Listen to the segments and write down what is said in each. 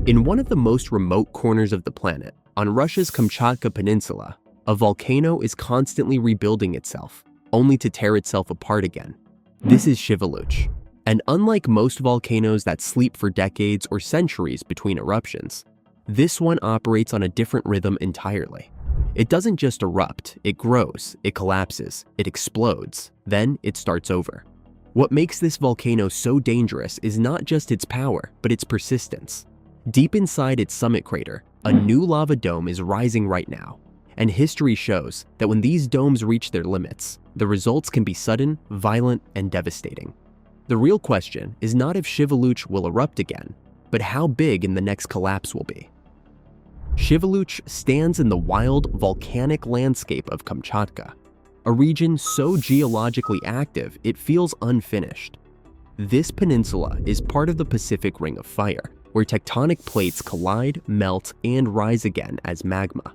In one of the most remote corners of the planet, on Russia's Kamchatka Peninsula, a volcano is constantly rebuilding itself, only to tear itself apart again. This is Shiveluch, and unlike most volcanoes that sleep for decades or centuries between eruptions, this one operates on a different rhythm entirely. It doesn't just erupt, it grows, it collapses, it explodes, then it starts over. What makes this volcano so dangerous is not just its power, but its persistence. Deep inside its summit crater, a new lava dome is rising right now, and history shows that when these domes reach their limits, the results can be sudden, violent, and devastating. The real question is not if Shiveluch will erupt again, but how big in the next collapse will be. Shiveluch stands in the wild, volcanic landscape of Kamchatka, a region so geologically active it feels unfinished. This peninsula is part of the Pacific Ring of Fire, where tectonic plates collide, melt, and rise again as magma.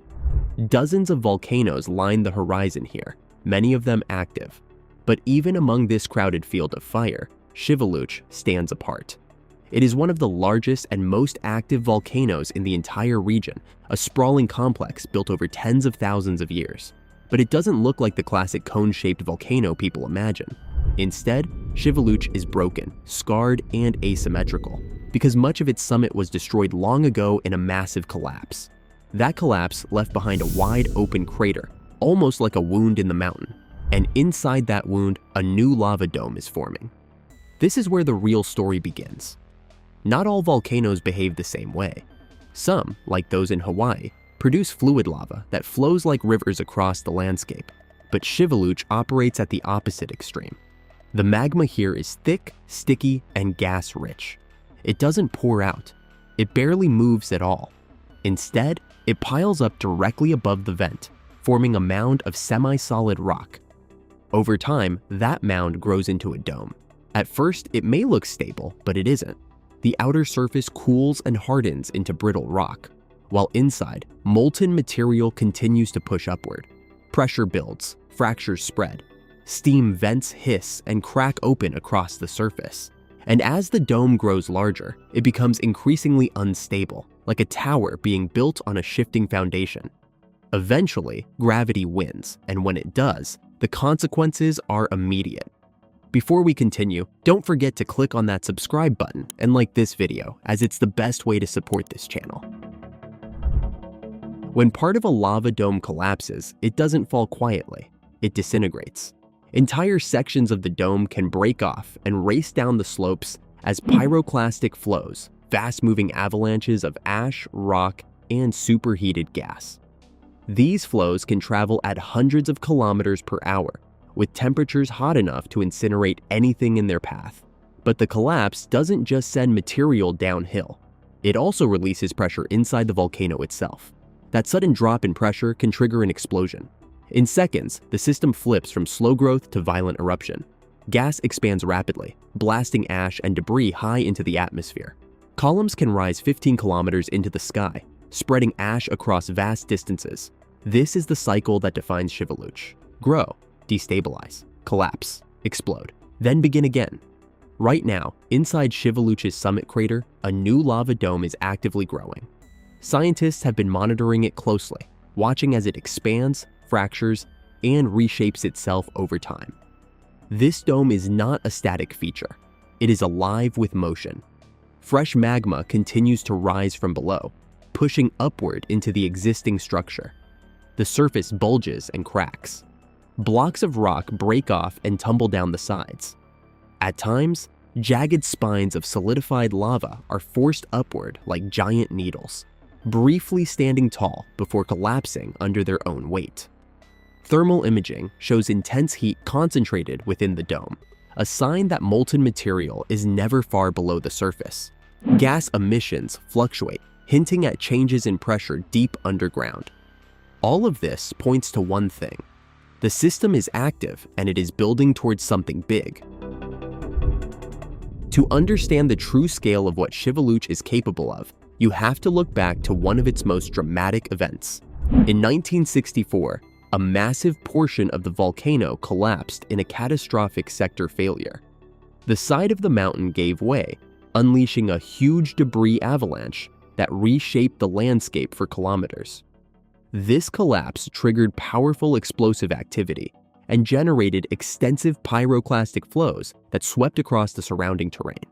Dozens of volcanoes line the horizon here, many of them active. But even among this crowded field of fire, Shiveluch stands apart. It is one of the largest and most active volcanoes in the entire region, a sprawling complex built over tens of thousands of years. But it doesn't look like the classic cone-shaped volcano people imagine. Instead, Shiveluch is broken, scarred, and asymmetrical, because much of its summit was destroyed long ago in a massive collapse. That collapse left behind a wide open crater, almost like a wound in the mountain, and inside that wound, a new lava dome is forming. This is where the real story begins. Not all volcanoes behave the same way. Some, like those in Hawaii, produce fluid lava that flows like rivers across the landscape, but Shiveluch operates at the opposite extreme. The magma here is thick, sticky, and gas-rich. It doesn't pour out. It barely moves at all. Instead, it piles up directly above the vent, forming a mound of semi-solid rock. Over time, that mound grows into a dome. At first, it may look stable, but it isn't. The outer surface cools and hardens into brittle rock, while inside, molten material continues to push upward. Pressure builds, fractures spread. Steam vents hiss and crack open across the surface. And as the dome grows larger, it becomes increasingly unstable, like a tower being built on a shifting foundation. Eventually, gravity wins, and when it does, the consequences are immediate. Before we continue, don't forget to click on that subscribe button and like this video, as it's the best way to support this channel. When part of a lava dome collapses, it doesn't fall quietly. It disintegrates. Entire sections of the dome can break off and race down the slopes as pyroclastic flows, fast-moving avalanches of ash, rock, and superheated gas. These flows can travel at hundreds of kilometers per hour, with temperatures hot enough to incinerate anything in their path. But the collapse doesn't just send material downhill. It also releases pressure inside the volcano itself. That sudden drop in pressure can trigger an explosion. In seconds, the system flips from slow growth to violent eruption. Gas expands rapidly, blasting ash and debris high into the atmosphere. Columns can rise 15 kilometers into the sky, spreading ash across vast distances. This is the cycle that defines Shiveluch. Grow, destabilize, collapse, explode, then begin again. Right now, inside Shiveluch's summit crater, a new lava dome is actively growing. Scientists have been monitoring it closely, watching as it expands, fractures, and reshapes itself over time. This dome is not a static feature. It is alive with motion. Fresh magma continues to rise from below, pushing upward into the existing structure. The surface bulges and cracks. Blocks of rock break off and tumble down the sides. At times, jagged spines of solidified lava are forced upward like giant needles, briefly standing tall before collapsing under their own weight. Thermal imaging shows intense heat concentrated within the dome, a sign that molten material is never far below the surface. Gas emissions fluctuate, hinting at changes in pressure deep underground. All of this points to one thing. The system is active and it is building towards something big. To understand the true scale of what Shiveluch is capable of, you have to look back to one of its most dramatic events. In 1964, a massive portion of the volcano collapsed in a catastrophic sector failure. The side of the mountain gave way, unleashing a huge debris avalanche that reshaped the landscape for kilometers. This collapse triggered powerful explosive activity and generated extensive pyroclastic flows that swept across the surrounding terrain.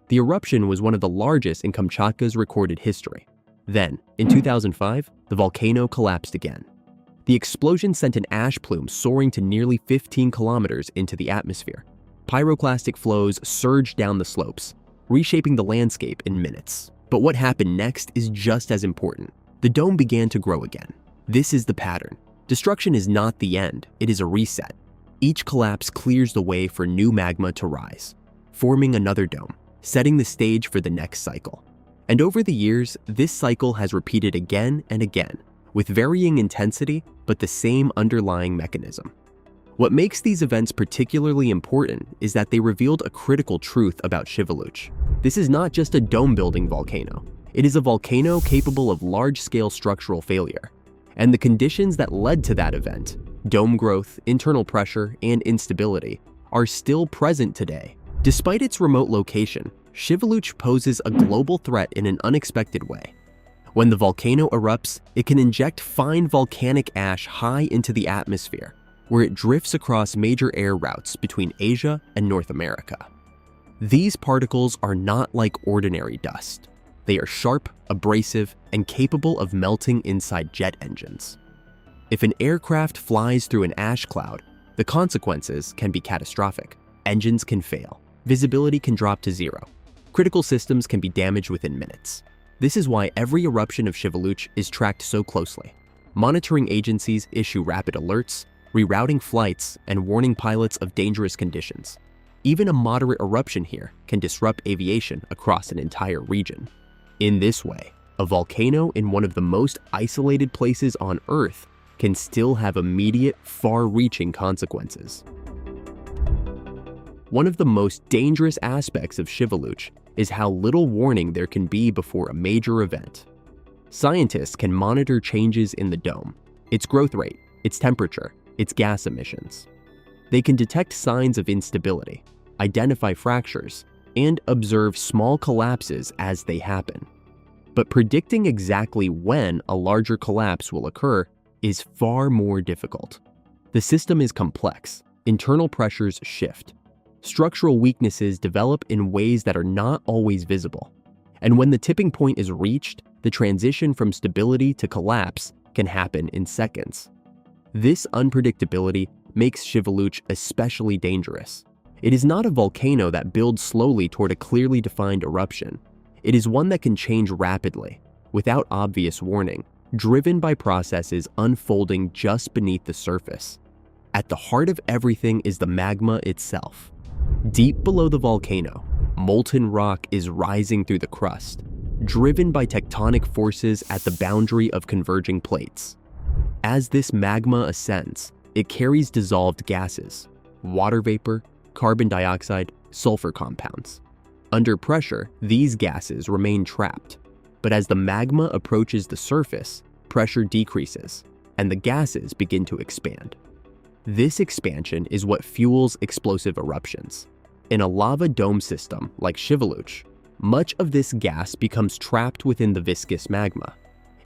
The eruption was one of the largest in Kamchatka's recorded history. Then, in 2005, the volcano collapsed again. The explosion sent an ash plume soaring to nearly 15 kilometers into the atmosphere. Pyroclastic flows surged down the slopes, reshaping the landscape in minutes. But what happened next is just as important. The dome began to grow again. This is the pattern. Destruction is not the end, it is a reset. Each collapse clears the way for new magma to rise, forming another dome, setting the stage for the next cycle. And over the years, this cycle has repeated again and again, with varying intensity, but the same underlying mechanism. What makes these events particularly important is that they revealed a critical truth about Shiveluch. This is not just a dome-building volcano. It is a volcano capable of large-scale structural failure. And the conditions that led to that event, dome growth, internal pressure, and instability, are still present today. Despite its remote location, Shiveluch poses a global threat in an unexpected way. When the volcano erupts, it can inject fine volcanic ash high into the atmosphere, where it drifts across major air routes between Asia and North America. These particles are not like ordinary dust. They are sharp, abrasive, and capable of melting inside jet engines. If an aircraft flies through an ash cloud, the consequences can be catastrophic. Engines can fail, visibility can drop to zero, critical systems can be damaged within minutes. This is why every eruption of Shiveluch is tracked so closely. Monitoring agencies issue rapid alerts, rerouting flights, and warning pilots of dangerous conditions. Even a moderate eruption here can disrupt aviation across an entire region. In this way, a volcano in one of the most isolated places on Earth can still have immediate, far-reaching consequences. One of the most dangerous aspects of Shiveluch is how little warning there can be before a major event. Scientists can monitor changes in the dome, its growth rate, its temperature, its gas emissions. They can detect signs of instability, identify fractures, and observe small collapses as they happen. But predicting exactly when a larger collapse will occur is far more difficult. The system is complex, internal pressures shift, structural weaknesses develop in ways that are not always visible. And when the tipping point is reached, the transition from stability to collapse can happen in seconds. This unpredictability makes Shiveluch especially dangerous. It is not a volcano that builds slowly toward a clearly defined eruption. It is one that can change rapidly, without obvious warning, driven by processes unfolding just beneath the surface. At the heart of everything is the magma itself. Deep below the volcano, molten rock is rising through the crust, driven by tectonic forces at the boundary of converging plates. As this magma ascends, it carries dissolved gases, water vapor, carbon dioxide, sulfur compounds. Under pressure, these gases remain trapped, but as the magma approaches the surface, pressure decreases, and the gases begin to expand. This expansion is what fuels explosive eruptions. In a lava dome system like Shiveluch, much of this gas becomes trapped within the viscous magma.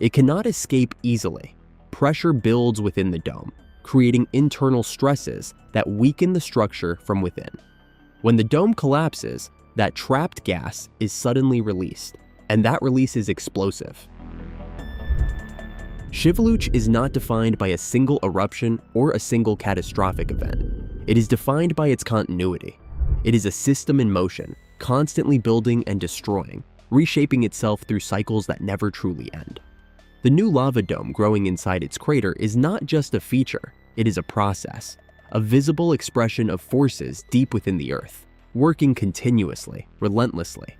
It cannot escape easily. Pressure builds within the dome, creating internal stresses that weaken the structure from within. When the dome collapses, that trapped gas is suddenly released, and that release is explosive. Shiveluch is not defined by a single eruption or a single catastrophic event. It is defined by its continuity. It is a system in motion, constantly building and destroying, reshaping itself through cycles that never truly end. The new lava dome growing inside its crater is not just a feature, it is a process, a visible expression of forces deep within the Earth, working continuously, relentlessly.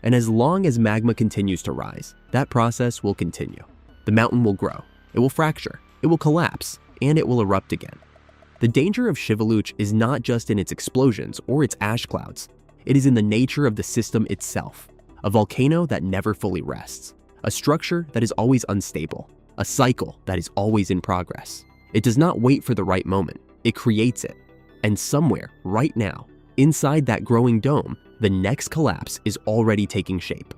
And as long as magma continues to rise, that process will continue. The mountain will grow, it will fracture, it will collapse, and it will erupt again. The danger of Shiveluch is not just in its explosions or its ash clouds. It is in the nature of the system itself, a volcano that never fully rests, a structure that is always unstable, a cycle that is always in progress. It does not wait for the right moment, it creates it. And somewhere, right now, inside that growing dome, the next collapse is already taking shape.